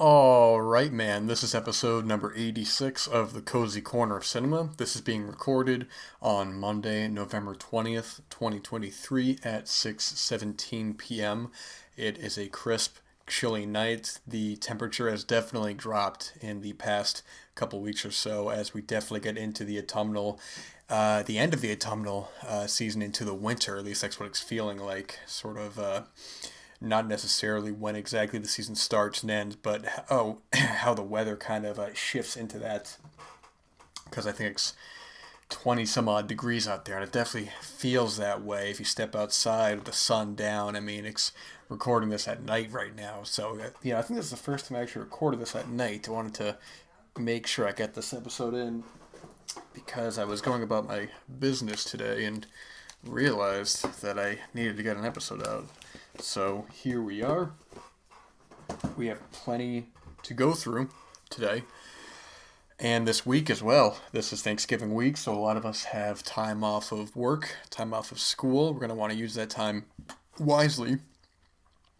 All right, man. This is episode number 86 of the Cozy Corner of Cinema. This is being recorded on Monday, November 20th, 2023 at 6:17 p.m. It is a crisp, chilly night. The temperature has definitely dropped in the past couple weeks or so as we definitely get into the end of the autumnal season into the winter. At least that's what it's feeling like. Not necessarily when exactly the season starts and ends, but how the weather kind of shifts into that. Because I think it's 20 some odd degrees out there, and it definitely feels that way if you step outside with the sun down. I mean, it's recording this at night right now, so I think this is the first time I actually recorded this at night. I wanted to make sure I get this episode in because I was going about my business today and realized that I needed to get an episode out. So here we are. We have plenty to go through today. And this week as well. This is Thanksgiving week, so a lot of us have time off of work, time off of school. We're going to want to use that time wisely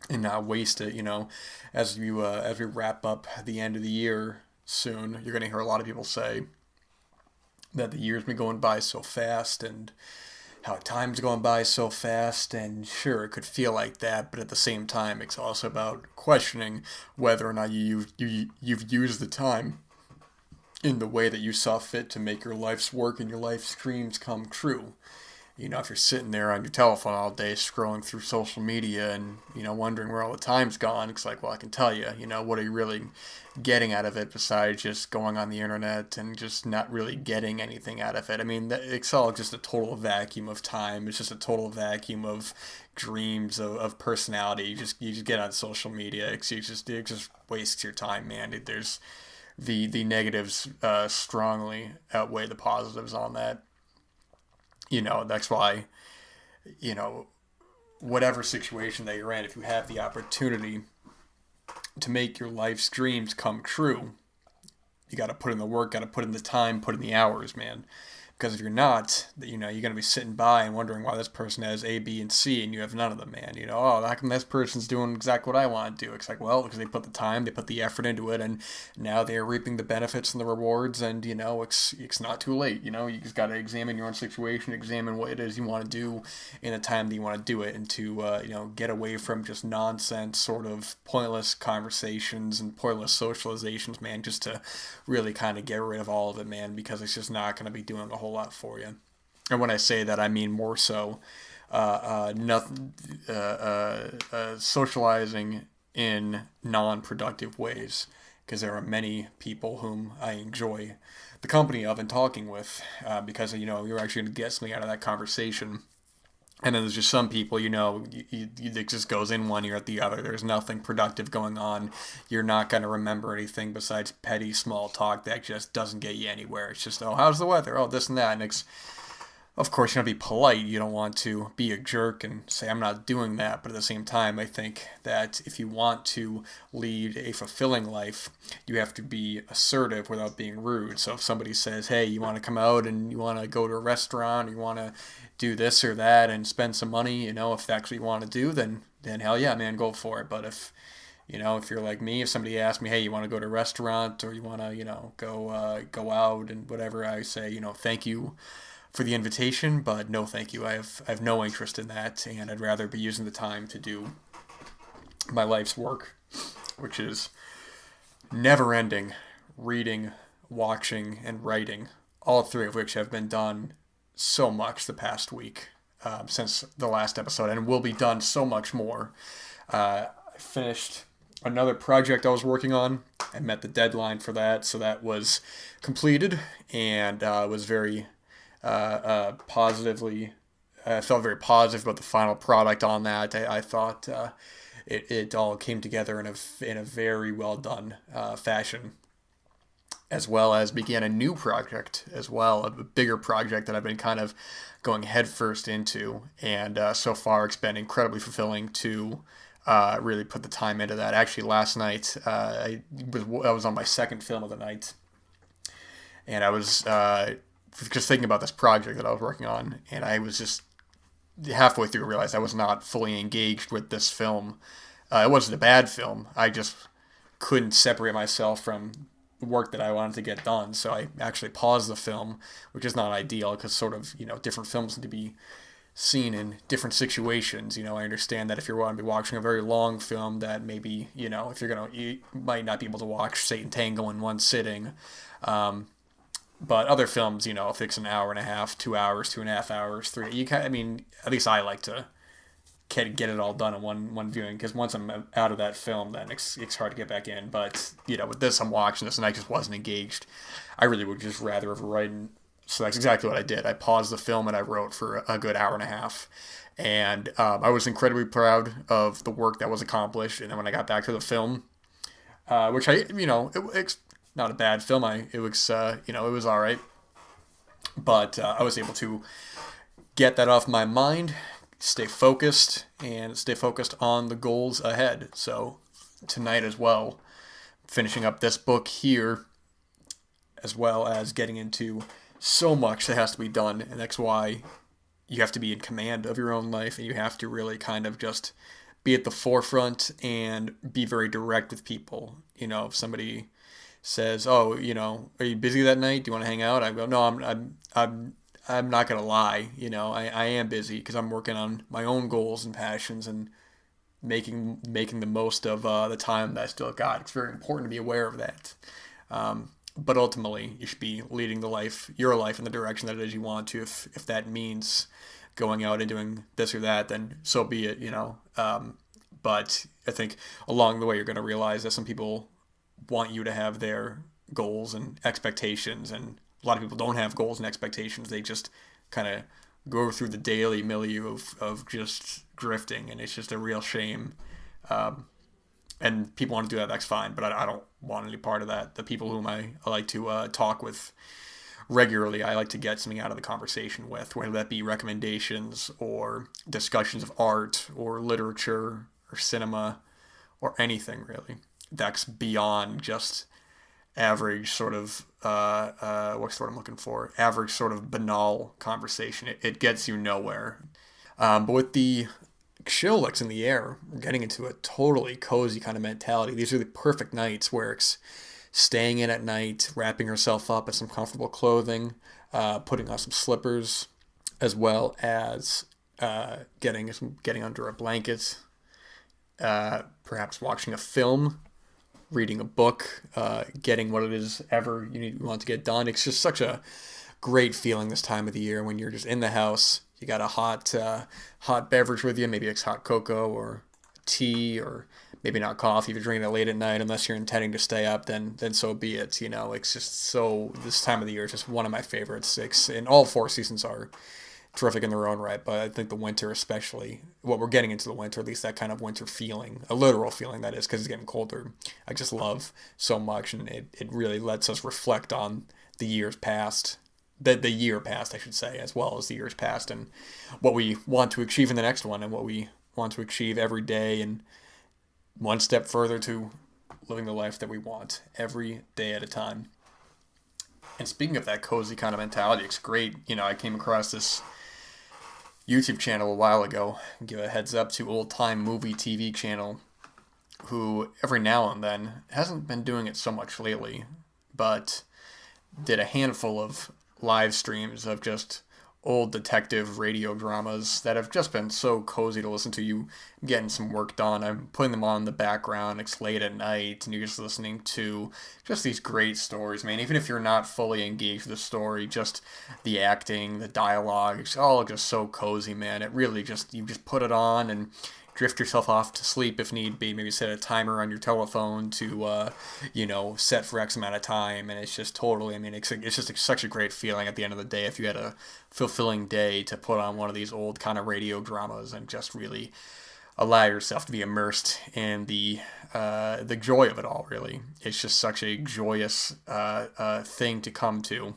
and not waste it, as we wrap up the end of the year soon. You're going to hear a lot of people say that the year's been going by so fast and how time's going by so fast, and sure, it could feel like that, but at the same time, it's also about questioning whether or not you've used the time in the way that you saw fit to make your life's work and your life's dreams come true. If you're sitting there on your telephone all day scrolling through social media and, wondering where all the time's gone, it's like, well, I can tell you, what are you really getting out of it besides just going on the internet and just not really getting anything out of it? I mean, it's all just a total vacuum of time. It's just a total vacuum of dreams, of personality. You just get on social media. It just wastes your time, man. There's the negatives strongly outweigh the positives on that. That's why, you know, whatever situation that you're in, if you have the opportunity to make your life's dreams come true, you got to put in the work, got to put in the time, put in the hours, man. Because if you're not, you're going to be sitting by and wondering why this person has A, B, and C, and you have none of them, man. Oh, how come this person's doing exactly what I want to do? It's like, well, because they put the time, they put the effort into it, and now they're reaping the benefits and the rewards, and, it's not too late. You just got to examine your own situation, examine what it is you want to do in the time that you want to do it, and to, get away from just nonsense, sort of pointless conversations and pointless socializations, man, just to really kind of get rid of all of it, man, because it's just not going to be doing a whole lot for you. And when I say that, I mean more so nothing, socializing in non-productive ways, because there are many people whom I enjoy the company of and talking with, because you're actually going to get something out of that conversation. And then there's just some people, it just goes in one ear at the other. There's nothing productive going on. You're not going to remember anything besides petty small talk that just doesn't get you anywhere. It's just, oh, how's the weather? Oh, this and that. And of course, you want to be polite. You don't want to be a jerk and say, I'm not doing that. But at the same time, I think that if you want to lead a fulfilling life, you have to be assertive without being rude. So if somebody says, hey, you want to come out and you want to go to a restaurant, or you want to do this or that and spend some money, if that's what you want to do, then hell yeah, man, go for it. But if you're like me, if somebody asks me, hey, you want to go to a restaurant or you want to, go out and whatever, I say, thank you for the invitation, but no thank you. I have no interest in that, and I'd rather be using the time to do my life's work, which is never ending reading, watching, and writing, all three of which have been done so much the past week since the last episode, and will be done so much more. I finished another project I was working on. I met the deadline for that, so that was completed, and was very positively. I felt very positive about the final product on that. I thought it all came together in a very well done fashion, as well as began a new project as well, a bigger project that I've been kind of going headfirst into, and so far it's been incredibly fulfilling to really put the time into that. Actually, last night I was on my second film of the night, and I was just thinking about this project that I was working on, and I was just halfway through realized I was not fully engaged with this film. It wasn't a bad film. I just couldn't separate myself from the work that I wanted to get done. So I actually paused the film, which is not ideal because sort of, different films need to be seen in different situations. I understand that if you're going to be watching a very long film, that maybe, if you might not be able to watch Satan Tango in one sitting. But other films, if it's an hour and a half, 2 hours, 2.5 hours, three, at least I like to get it all done in one viewing, because once I'm out of that film, then it's hard to get back in. But with this, I'm watching this and I just wasn't engaged. I really would just rather have written. So that's exactly what I did. I paused the film and I wrote for a good hour and a half, and I was incredibly proud of the work that was accomplished. And then when I got back to the film, which it's not a bad film. It was it was all right, but I was able to get that off my mind, stay focused on the goals ahead. So tonight as well, finishing up this book here, as well as getting into so much that has to be done, and that's why you have to be in command of your own life, and you have to really kind of just be at the forefront and be very direct with people. If somebody says, "Oh, are you busy that night? Do you want to hang out?" I go, "No, I'm not gonna lie. I am busy because I'm working on my own goals and passions and making the most of the time that I still got." It's very important to be aware of that. But ultimately, you should be leading your life in the direction that it is you want to. If that means going out and doing this or that, then so be it. But I think along the way, you're going to realize that some people want you to have their goals and expectations, and a lot of people don't have goals and expectations. They just kind of go through the daily milieu of just drifting, and it's just a real shame. And people want to do that, that's fine, but I don't want any part of that. The people whom I like to talk with regularly, I like to get something out of the conversation with, whether that be recommendations or discussions of art or literature or cinema or anything really. That's beyond just average sort of, what's the word I'm looking for? Average sort of banal conversation. It gets you nowhere. But with the chill that's in the air, we're getting into a totally cozy kind of mentality. These are the perfect nights where it's staying in at night, wrapping yourself up in some comfortable clothing, putting on some slippers, as well as getting under a blanket, perhaps watching a film, reading a book, getting what it is ever you want to get done. It's just such a great feeling this time of the year when you're just in the house. You got a hot beverage with you, maybe it's hot cocoa or tea, or maybe not coffee if you're drinking it late at night, unless you're intending to stay up, then so be it. It's just this time of the year is just one of my favorites. And all 4 seasons are terrific in their own right, but I think the winter especially, what we're getting into the winter, at least that kind of winter feeling, a literal feeling that is, because it's getting colder, I just love so much, and it really lets us reflect on the years past. The year past, I should say, as well as the years past, and what we want to achieve in the next one, and what we want to achieve every day, and one step further to living the life that we want every day at a time. And speaking of that cozy kind of mentality, it's great. I came across this YouTube channel a while ago. Give a heads up to Old Time Movie TV channel, who every now and then, hasn't been doing it so much lately, but did a handful of live streams of just old detective radio dramas that have just been so cozy to listen to. You getting some work done. I'm putting them on in the background. It's late at night, and you're just listening to just these great stories, man. Even if you're not fully engaged with the story, just the acting, the dialogue, it's all just so cozy, man. It really you just put it on and drift yourself off to sleep if need be. Maybe set a timer on your telephone to, set for X amount of time. And it's just totally, it's just such a great feeling at the end of the day if you had a fulfilling day to put on one of these old kind of radio dramas and just really allow yourself to be immersed in the joy of it all, really. It's just such a joyous thing to come to.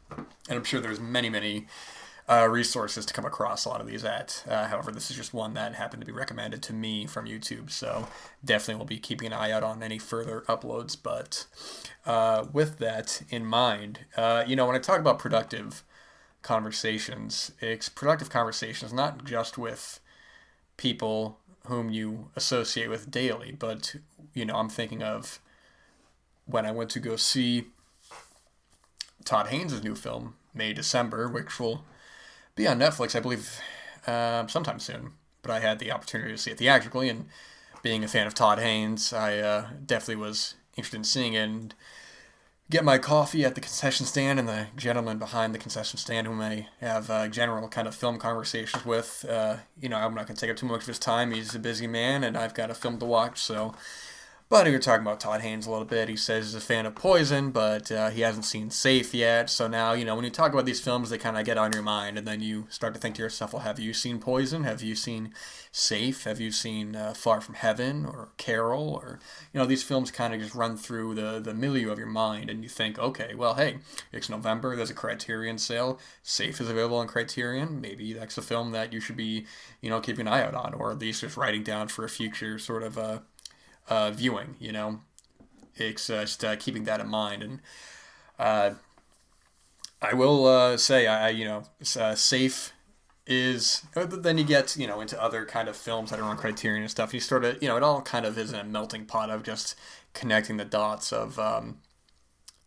And I'm sure there's many, many resources to come across a lot of these at. However, this is just one that happened to be recommended to me from YouTube, so definitely will be keeping an eye out on any further uploads. But with that in mind, when I talk about productive conversations, it's productive conversations not just with people whom you associate with daily, but I'm thinking of when I went to go see Todd Haynes' new film, May December, which will be on Netflix, I believe, sometime soon. But I had the opportunity to see it theatrically, and being a fan of Todd Haynes, I definitely was interested in seeing it. And get my coffee at the concession stand, and the gentleman behind the concession stand, whom I have general kind of film conversations with. I'm not going to take up too much of his time. He's a busy man, and I've got a film to watch, so. But we were talking about Todd Haynes a little bit. He says he's a fan of Poison, but he hasn't seen Safe yet. So now, when you talk about these films, they kind of get on your mind, and then you start to think to yourself, well, have you seen Poison? Have you seen Safe? Have you seen Far From Heaven or Carol? Or, these films kind of just run through the milieu of your mind, and you think, okay, well, hey, it's November, there's a Criterion sale. Safe is available on Criterion. Maybe that's a film that you should be, keeping an eye out on, or at least just writing down for a future sort of viewing. It's just keeping that in mind. And I will say, Safe is. Then you get into other kind of films that are on Criterion and stuff. You sort of it all kind of is a melting pot of just connecting the dots of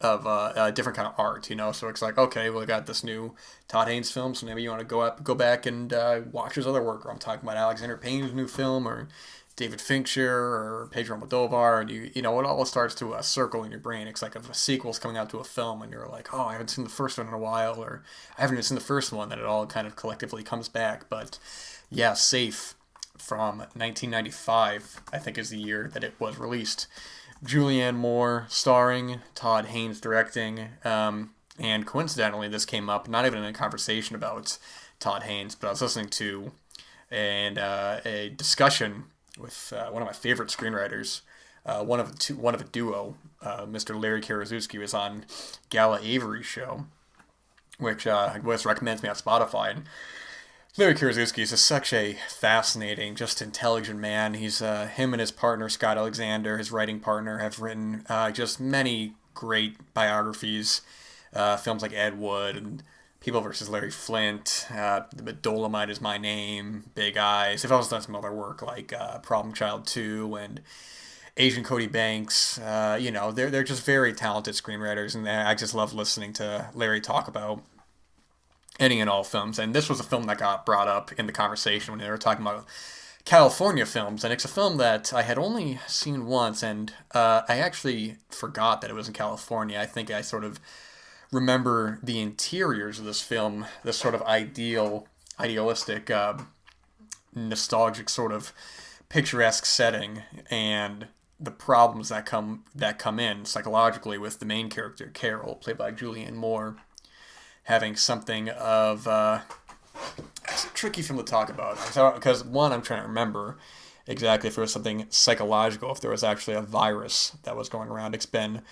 different kind of art. So it's like, okay, well, I got this new Todd Haynes film, so maybe you want to go back and watch his other work. Or I'm talking about Alexander Payne's new film, or David Fincher, or Pedro Almodovar, and it all starts to circle in your brain. It's like if a sequel's coming out to a film, and you're like, oh, I haven't seen the first one in a while, or I haven't even seen the first one, then it all kind of collectively comes back. But yeah, Safe from 1995, I think, is the year that it was released. Julianne Moore starring, Todd Haynes directing, and coincidentally, this came up not even in a conversation about Todd Haynes, but I was listening to a discussion with one of my favorite screenwriters, one of a duo. Mr. Larry Karaszewski was on Gala Avery's show, which was recommends me on Spotify. And Larry Karaszewski is just such a fascinating, just intelligent man. He's him and his partner Scott Alexander, his writing partner, have written just many great biographies, films like Ed Wood and People versus Larry Flint, Dolomite Is My Name, Big Eyes. They've also done some other work like Problem Child 2 and Asian Cody Banks. They're just very talented screenwriters, and I just love listening to Larry talk about any and all films. And this was a film that got brought up in the conversation when they were talking about California films, and it's a film that I had only seen once, and I actually forgot that it was in California. I think I sort of remember the interiors of this film, this sort of idealistic, nostalgic sort of picturesque setting, and the problems that come in psychologically with the main character, Carol, played by Julianne Moore, having something of it's a tricky film to talk about, because one, I'm trying to remember exactly if it was something psychological, if there was actually a virus that was going around. It's been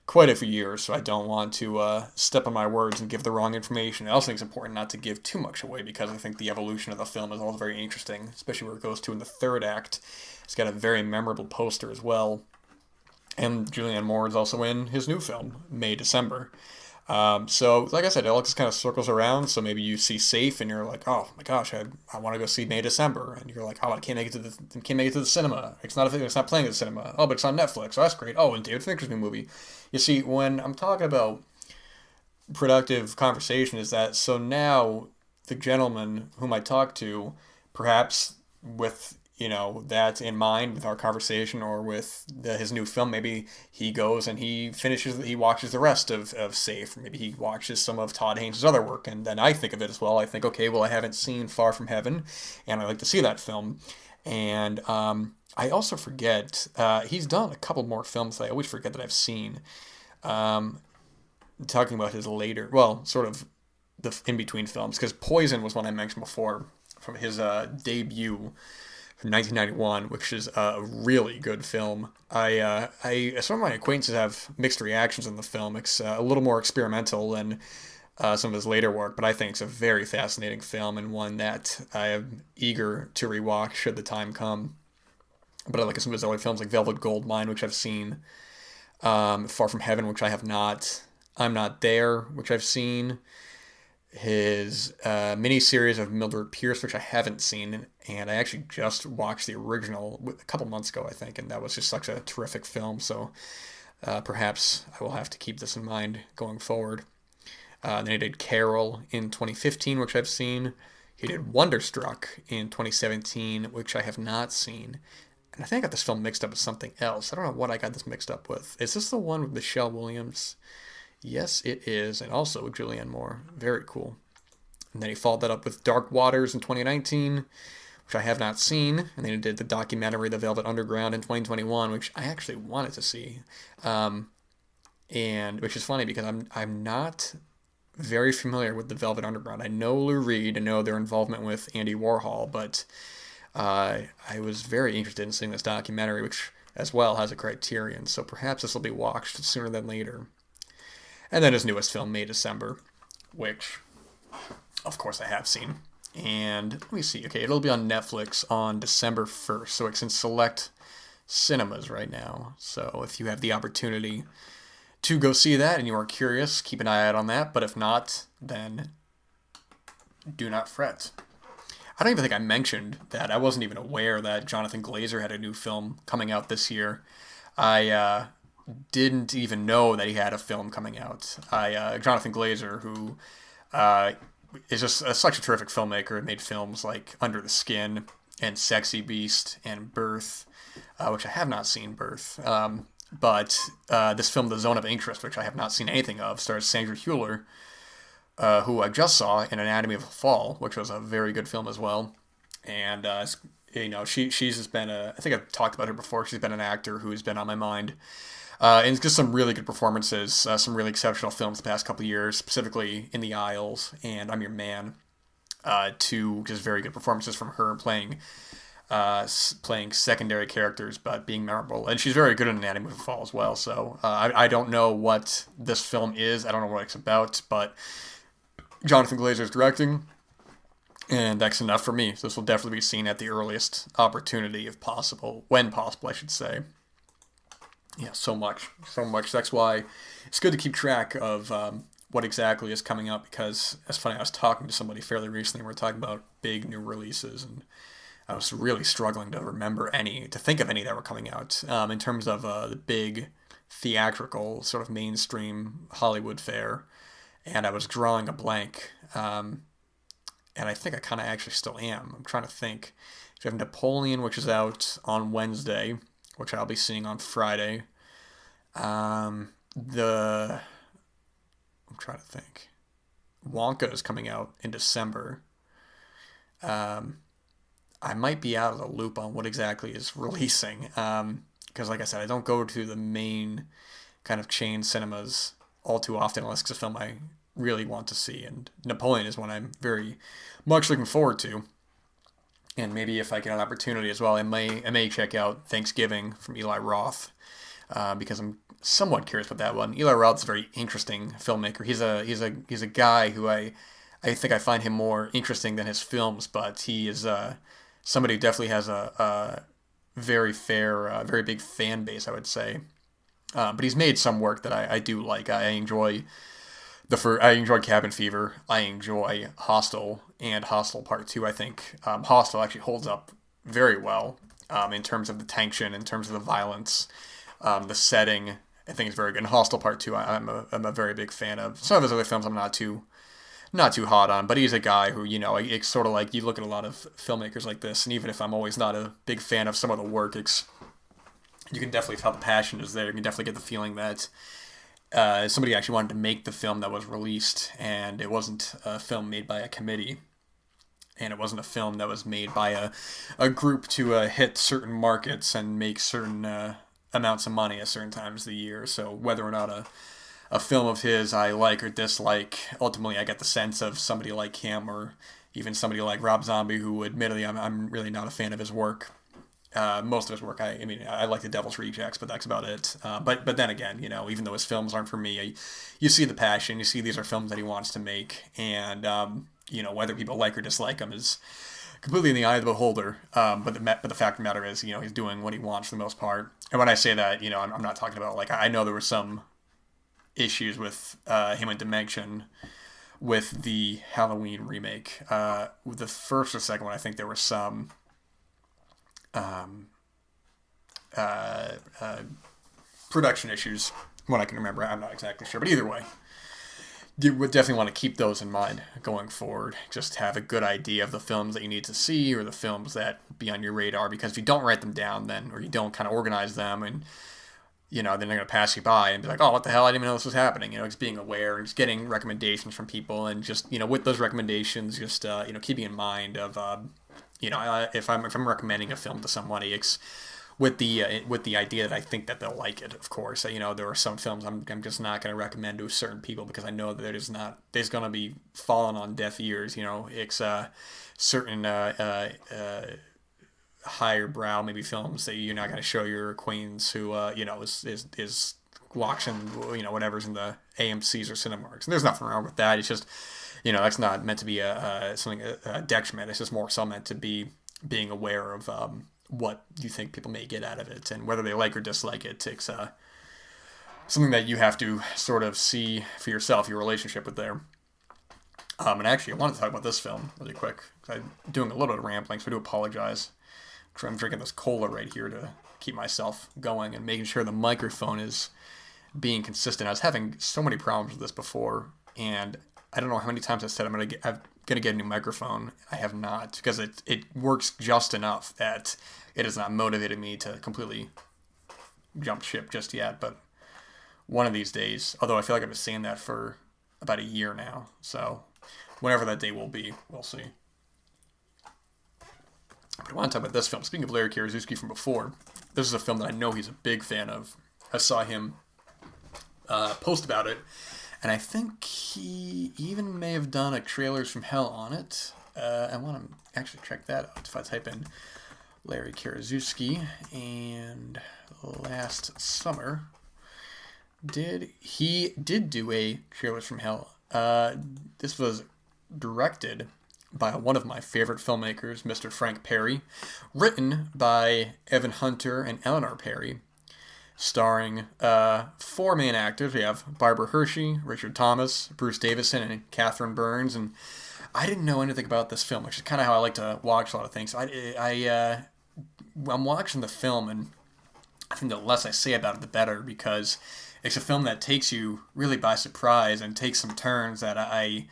quite a few years, so I don't want to step on my words and give the wrong information. I also think it's important not to give too much away, because I think the evolution of the film is also very interesting, especially where it goes to in the third act. It's got a very memorable poster as well. And Julianne Moore is also in his new film, May December. So, like I said, it all just kind of circles around. So maybe you see Safe, and you're like, oh my gosh, I want to go see May December, and you're like, oh, I can't make it to the cinema. It's not playing at the cinema. Oh, but it's on Netflix. Oh, that's great. Oh, and David Fincher's new movie. You see, when I'm talking about productive conversation, is that so now the gentleman whom I talked to, perhaps with that in mind with our conversation, or with his new film, maybe he goes and he watches the rest of Safe, or maybe he watches some of Todd Haynes' other work, and then I think of it as well. I think, okay, well, I haven't seen Far From Heaven, and I'd like to see that film. And I also forget, he's done a couple more films that I always forget that I've seen. Talking about his later, well, sort of the in-between films, because Poison was one I mentioned before, from his debut from 1991, which is a really good film. Some of my acquaintances have mixed reactions on the film. It's a little more experimental than some of his later work, but I think it's a very fascinating film, and one that I am eager to rewatch should the time come. But I like some of his other films, like Velvet Goldmine, which I've seen, Far From Heaven, which I have not, I'm Not There, which I've seen, his mini-series of Mildred Pierce, which I haven't seen, and I actually just watched the original a couple months ago, I think, and that was just such a terrific film. So Perhaps I will have to keep this in mind going forward. Then he did Carol in 2015, which I've seen. He did Wonderstruck in 2017, which I have not seen. And I think I got this film mixed up with something else. I don't know what I got this mixed up with. Is this the one with Michelle Williams? Yes, it is. And also with Julianne Moore. Very cool. And then he followed that up with Dark Waters in 2019, which I have not seen. And then he did the documentary The Velvet Underground in 2021, which I actually wanted to see. And which is funny because I'm not very familiar with the Velvet Underground. I know Lou Reed, I know their involvement with Andy Warhol, but I was very interested in seeing this documentary, which as well has a Criterion, so perhaps this will be watched sooner than later. And then his newest film, May December, which, of course, I have seen. And let me see. Okay, it'll be on Netflix on December 1st, so it's in select cinemas right now. So if you have the opportunity to go see that and you are curious, keep an eye out on that. But if not, then do not fret. I don't even think I mentioned that. I wasn't even aware that Jonathan Glazer had a new film coming out this year. I didn't even know that he had a film coming out. Jonathan Glazer, who is just such a terrific filmmaker, made films like Under the Skin and Sexy Beast and Birth, which I have not seen, Birth. But this film, The Zone of Interest, which I have not seen anything of, stars Sandra Hüller, who I just saw in Anatomy of a Fall, which was a very good film as well. And she's just been I think I've talked about her before. She's been an actor who's been on my mind. And just some really good performances, some really exceptional films the past couple of years, specifically In the Isles and I'm Your Man. Two just very good performances from her playing secondary characters, but being memorable. And she's very good in Anatomy of a Fall as well. So I don't know what this film is. I don't know what it's about, but Jonathan Glazer is directing, and that's enough for me. So this will definitely be seen at the earliest opportunity, if possible, when possible, I should say. Yeah, so much. That's why it's good to keep track of what exactly is coming up, because it's funny, I was talking to somebody fairly recently, and we were talking about big new releases, and I was really struggling to think of any that were coming out in terms of the big theatrical sort of mainstream Hollywood fare, and I was drawing a blank, and I think I kind of actually still am. I'm trying to think. We have Napoleon, which is out on Wednesday, which I'll be seeing on Friday. I'm trying to think. Wonka is coming out in December. I might be out of the loop on what exactly is releasing, because like I said, I don't go to the main kind of chain cinemas all too often unless it's a film I really want to see, and Napoleon is one I'm very much looking forward to. And maybe if I get an opportunity as well, I may check out Thanksgiving from Eli Roth, because I'm somewhat curious about that one. Eli Roth's a very interesting filmmaker. He's a guy who I think I find him more interesting than his films, but he is somebody who definitely has a very very big fan base, I would say. But he's made some work that I do like. I enjoy Cabin Fever. I enjoy Hostel and Hostel Part 2. I think Hostel actually holds up very well in terms of the tension, in terms of the violence, the setting. I think it's very good. And Hostel Part 2, I'm a very big fan of. Some of his other films I'm not too hot on, but he's a guy who, it's sort of like you look at a lot of filmmakers like this, and even if I'm always not a big fan of some of the work, you can definitely tell the passion is there. You can definitely get the feeling that somebody actually wanted to make the film that was released, and it wasn't a film made by a committee, and it wasn't a film that was made by a group to hit certain markets and make certain amounts of money at certain times of the year. So whether or not a film of his I like or dislike, ultimately I get the sense of somebody like him, or even somebody like Rob Zombie, who admittedly I'm really not a fan of his work. Most of his work, I like The Devil's Rejects, but that's about it. But then again, even though his films aren't for me, you see the passion. You see these are films that he wants to make, and whether people like or dislike him is completely in the eye of the beholder. But the fact of the matter is, he's doing what he wants for the most part. And when I say that, I'm not talking about, like, I know there were some issues with him and Dimension with the Halloween remake. With the first or second one, I think there were some production issues. What I can remember, I'm not exactly sure, but either way, you would definitely want to keep those in mind going forward. Just have a good idea of the films that you need to see or the films that be on your radar, because if you don't write them down then, or you don't kind of organize them, and then they're going to pass you by and be like, oh, what the hell, I didn't even know this was happening. Just being aware and just getting recommendations from people, and just, with those recommendations, just, keeping in mind of, if I'm recommending a film to somebody, it's with the idea that I think that they'll like it. Of course, there are some films I'm just not going to recommend to certain people because I know that there's going to be falling on deaf ears. It's certain higher brow maybe films that you're not going to show your acquaintance who is watching whatever's in the AMC's or Cinemarks. And there's nothing wrong with that. It's just that's not meant to be something detriment. It's just more so meant to be being aware of what you think people may get out of it, and whether they like or dislike it. It's something that you have to sort of see for yourself, your relationship with there. And actually, I wanted to talk about this film really quick, because I'm doing a little bit of rambling, so I do apologize. I'm drinking this cola right here to keep myself going and making sure the microphone is being consistent. I was having so many problems with this before, and I don't know how many times I said I'm gonna get a new microphone. I have not, because it works just enough that it has not motivated me to completely jump ship just yet. But one of these days, although I feel like I've been saying that for about a year now, so whenever that day will be, we'll see. But I want to talk about this film. Speaking of Larry Karaszewski from before, this is a film that I know he's a big fan of. I saw him post about it, and I think he even may have done a Trailers from Hell on it. I want to actually check that out. If I type in Larry Karaszewski, and last summer, he did do a Trailers from Hell. This was directed by one of my favorite filmmakers, Mr. Frank Perry, written by Evan Hunter and Eleanor Perry, starring 4 main actors. We have Barbara Hershey, Richard Thomas, Bruce Davison, and Catherine Burns. And I didn't know anything about this film, which is kind of how I like to watch a lot of things. I'm watching the film, and I think the less I say about it, the better, because it's a film that takes you really by surprise and takes some turns that I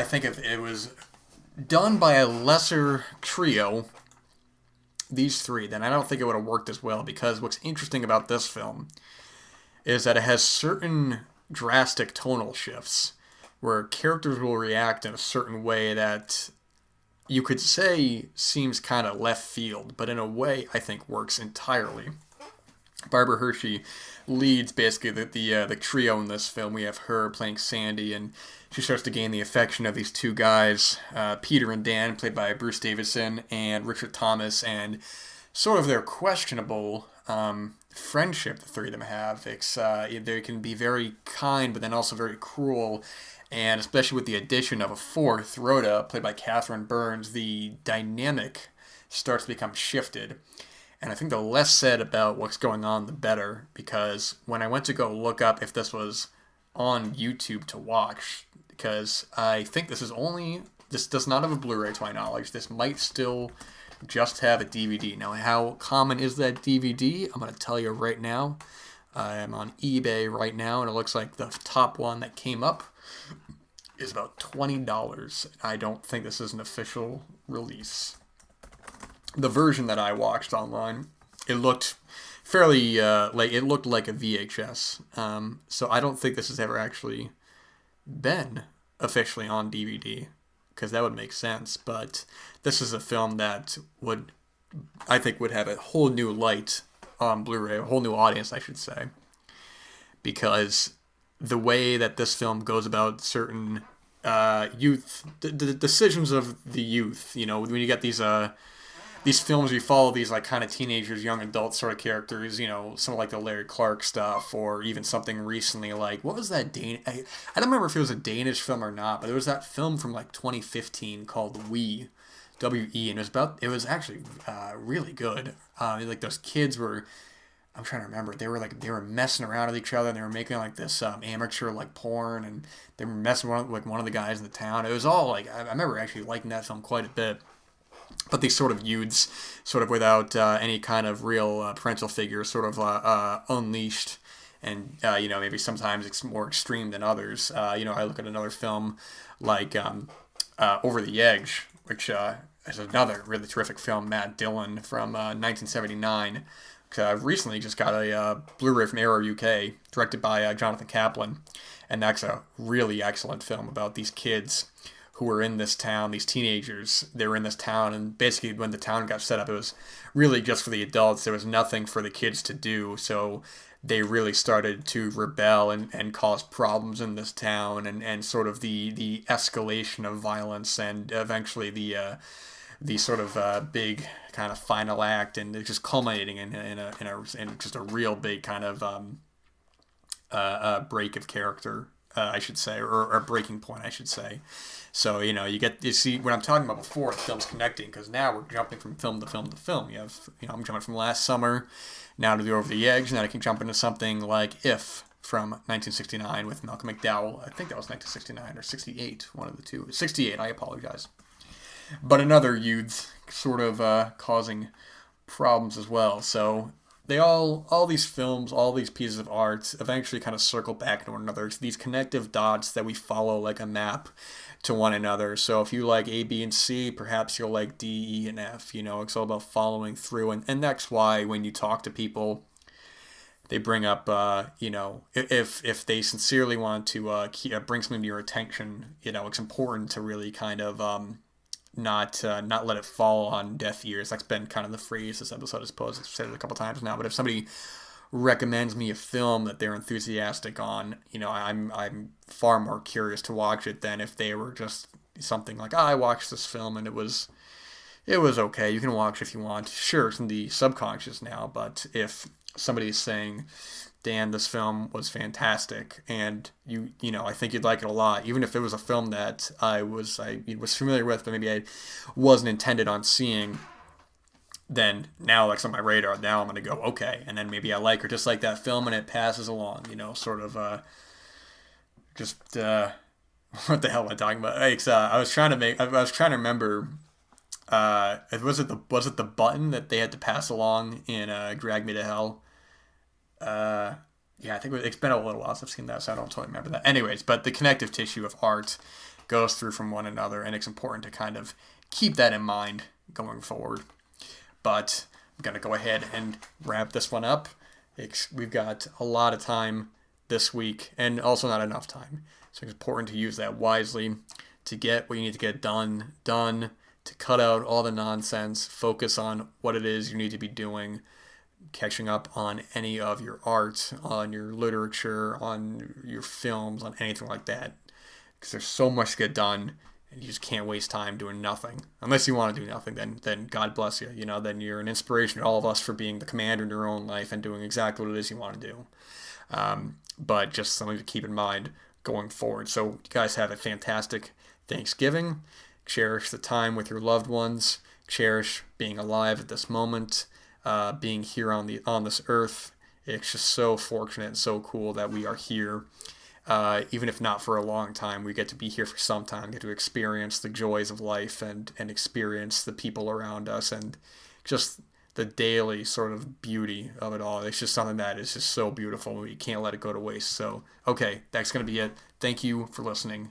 think if it was done by a lesser trio, these 3, then I don't think it would have worked as well, because what's interesting about this film is that it has certain drastic tonal shifts where characters will react in a certain way that you could say seems kind of left field, but in a way I think works entirely. Barbara Hershey leads basically the trio in this film. We have her playing Sandy, and she starts to gain the affection of these 2 guys, Peter and Dan, played by Bruce Davison and Richard Thomas, and sort of their questionable friendship the 3 of them have. They can be very kind, but then also very cruel, and especially with the addition of a 4th, Rhoda, played by Catherine Burns, the dynamic starts to become shifted. And I think the less said about what's going on, the better, because when I went to go look up if this was on YouTube to watch, because I think this does not have a Blu-ray to my knowledge. This might still just have a DVD. Now, how common is that DVD? I'm going to tell you right now. I'm on eBay right now, and it looks like the top one that came up is about $20. I don't think this is an official release. The version that I watched online, it looked fairly it looked like a VHS. So I don't think this has ever actually been officially on DVD, because that would make sense. But this is a film that I think would have a whole new light on Blu-ray, a whole new audience, I should say, because the way that this film goes about certain youth, the decisions of the youth, when you get these films, you follow these like kind of teenagers, young adult sort of characters, some of like the Larry Clark stuff, or even something recently like, what was that I don't remember if it was a Danish film or not, but there was that film from like 2015 called We, W-E, and it was actually really good. Like those kids were, I'm trying to remember, they were messing around with each other, and they were making like this amateur like porn, and they were messing around with like one of the guys in the town. It was all like, I remember actually liking that film quite a bit. but these sort of youths, sort of without any kind of real parental figure, sort of unleashed. And maybe sometimes it's more extreme than others. I look at another film like Over the Edge, which is another really terrific film, Matt Dillon from 1979. Recently just got a Blu-ray from Arrow UK, directed by Jonathan Kaplan, and that's a really excellent film about these kids who were in this town, these teenagers. They were in this town, and basically when the town got set up, it was really just for the adults. There was nothing for the kids to do, so they really started to rebel and cause problems in this town, and sort of the escalation of violence, and eventually the sort of big kind of final act, and it's just culminating in just a real big kind of break of character, I should say, or a breaking point, I should say. So you see what I'm talking about before. The film's connecting, because now we're jumping from film to film to film. I'm jumping from last summer now to the Over the Edge, and then I can jump into something like If from 1969 with Malcolm McDowell. I think that was 1969 or 68, one of the two. 68. I apologize. But another youth sort of causing problems as well. So all these films, all these pieces of art eventually kind of circle back into one another. It's these connective dots that we follow like a map to one another. So if you like A, B, and C, perhaps you'll like D, E, and F. It's all about following through. And that's why when you talk to people, they bring up, if they sincerely want to bring something to your attention, it's important to really kind of not let it fall on deaf ears. That's been kind of the phrase this episode, I suppose. I've said it a couple times now. But if somebody recommends me a film that they're enthusiastic on, I'm far more curious to watch it than if they were just something like, I watched this film and it was okay. You can watch if you want. Sure, it's in the subconscious now, but if somebody's saying, Dan, this film was fantastic, and I think you'd like it a lot, even if it was a film that I was familiar with, but maybe I wasn't intended on seeing, then now that's on my radar. Now I'm going to go, okay, and then maybe I like or dislike that film, and it passes along, sort of just what the hell am I talking about? I was trying to remember. Was it the button that they had to pass along in Drag Me to Hell? I think it's been a little while since I've seen that, so I don't totally remember that. Anyways, but the connective tissue of art goes through from one another, and it's important to kind of keep that in mind going forward. But I'm going to go ahead and wrap this one up. We've got a lot of time this week, and also not enough time. So it's important to use that wisely to get what you need to get done, to cut out all the nonsense, focus on what it is you need to be doing, catching up on any of your art, on your literature, on your films, on anything like that. Because there's so much to get done, and you just can't waste time doing nothing. Unless you want to do nothing, then God bless you. Then you're an inspiration to all of us for being the commander in your own life and doing exactly what it is you want to do. But just something to keep in mind going forward. So you guys have a fantastic Thanksgiving. Cherish the time with your loved ones. Cherish being alive at this moment, being here on this earth. It's just so fortunate and so cool that we are here. Even if not for a long time, we get to be here for some time, get to experience the joys of life and experience the people around us and just the daily sort of beauty of it all. It's just something that is just so beautiful. We can't let it go to waste. So, okay, that's going to be it. Thank you for listening.